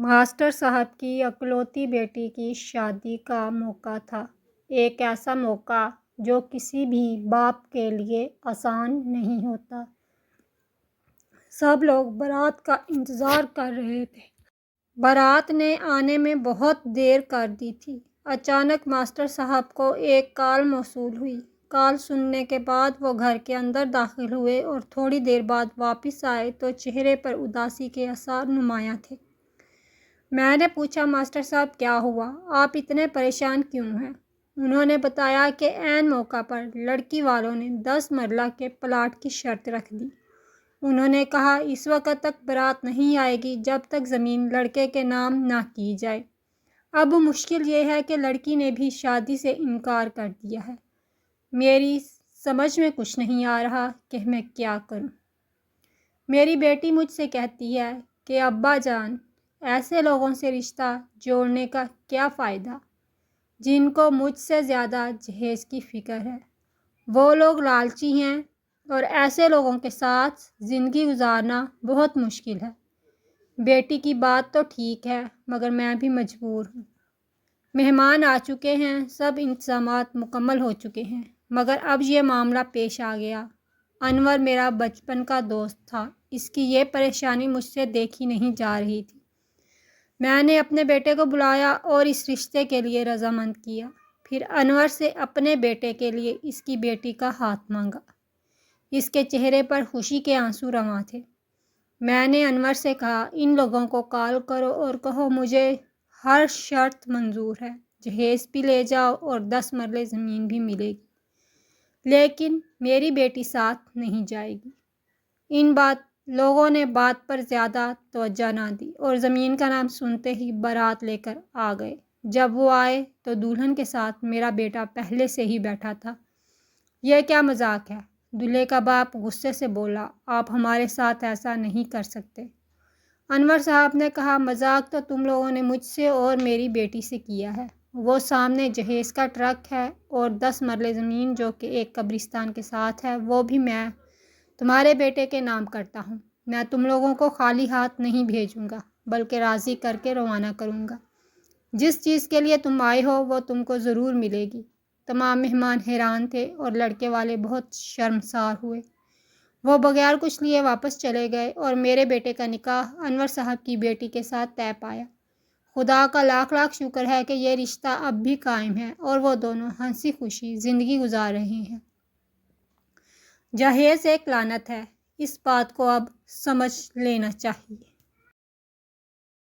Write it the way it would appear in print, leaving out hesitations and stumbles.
Master صاحب کی اکلوتی بیٹی کی شادی کا موقع تھا، ایک ایسا موقع جو کسی بھی باپ کے لیے آسان نہیں ہوتا۔ سب لوگ بارات کا انتظار کر رہے تھے۔ بارات نے آنے میں بہت دیر کر دی تھی۔ اچانک ماسٹر صاحب کو ایک کال موصول ہوئی۔ کال سننے کے بعد وہ گھر کے اندر داخل ہوئے اور تھوڑی دیر بعد واپس آئے تو چہرے پر اداسی کے آثار نمایاں تھے۔ میں نے پوچھا، ماسٹر صاحب کیا ہوا؟ آپ اتنے پریشان کیوں ہیں؟ انہوں نے بتایا کہ عین موقع پر لڑکی والوں نے 10 مرلہ کے پلاٹ کی شرط رکھ دی۔ انہوں نے کہا اس وقت تک بارات نہیں آئے گی جب تک زمین لڑکے کے نام نہ کی جائے۔ اب مشکل یہ ہے کہ لڑکی نے بھی شادی سے انکار کر دیا ہے۔ میری سمجھ میں کچھ نہیں آ رہا کہ میں کیا کروں۔ میری بیٹی مجھ سے کہتی ہے کہ ابا جان، ایسے لوگوں سے رشتہ جوڑنے کا کیا فائدہ جن کو مجھ سے زیادہ جہیز کی فکر ہے۔ وہ لوگ لالچی ہیں اور ایسے لوگوں کے ساتھ زندگی گزارنا بہت مشکل ہے۔ بیٹی کی بات تو ٹھیک ہے مگر میں بھی مجبور ہوں۔ مہمان آ چکے ہیں، سب انتظامات مکمل ہو چکے ہیں، مگر اب یہ معاملہ پیش آ گیا۔ انور میرا بچپن کا دوست تھا، اس کی یہ پریشانی مجھ سے دیکھی نہیں جا رہی تھی۔ میں نے اپنے بیٹے کو بلایا اور اس رشتے کے لیے رضامند کیا۔ پھر انور سے اپنے بیٹے کے لیے اس کی بیٹی کا ہاتھ مانگا۔ اس کے چہرے پر خوشی کے آنسو رواں تھے۔ میں نے انور سے کہا، ان لوگوں کو کال کرو اور کہو مجھے ہر شرط منظور ہے، جہیز بھی لے جاؤ اور 10 مرلے زمین بھی ملے گی، لیکن میری بیٹی ساتھ نہیں جائے گی۔ ان لوگوں نے بات پر زیادہ توجہ نہ دی اور زمین کا نام سنتے ہی بارات لے کر آ گئے۔ جب وہ آئے تو دلہن کے ساتھ میرا بیٹا پہلے سے ہی بیٹھا تھا۔ یہ کیا مذاق ہے؟ دولہے کا باپ غصے سے بولا، آپ ہمارے ساتھ ایسا نہیں کر سکتے۔ انور صاحب نے کہا، مذاق تو تم لوگوں نے مجھ سے اور میری بیٹی سے کیا ہے۔ وہ سامنے جہیز کا ٹرک ہے اور 10 مرلے زمین جو کہ ایک قبرستان کے ساتھ ہے، وہ بھی میں تمہارے بیٹے کے نام کرتا ہوں۔ میں تم لوگوں کو خالی ہاتھ نہیں بھیجوں گا بلکہ راضی کر کے روانہ کروں گا۔ جس چیز کے لیے تم آئے ہو وہ تم کو ضرور ملے گی۔ تمام مہمان حیران تھے اور لڑکے والے بہت شرمسار ہوئے۔ وہ بغیر کچھ لیے واپس چلے گئے اور میرے بیٹے کا نکاح انور صاحب کی بیٹی کے ساتھ طے پایا۔ خدا کا لاکھ لاکھ شکر ہے کہ یہ رشتہ اب بھی قائم ہے اور وہ دونوں ہنسی خوشی زندگی گزار رہے ہیں۔ جہیز ایک لعنت ہے، اس بات کو اب سمجھ لینا چاہیے۔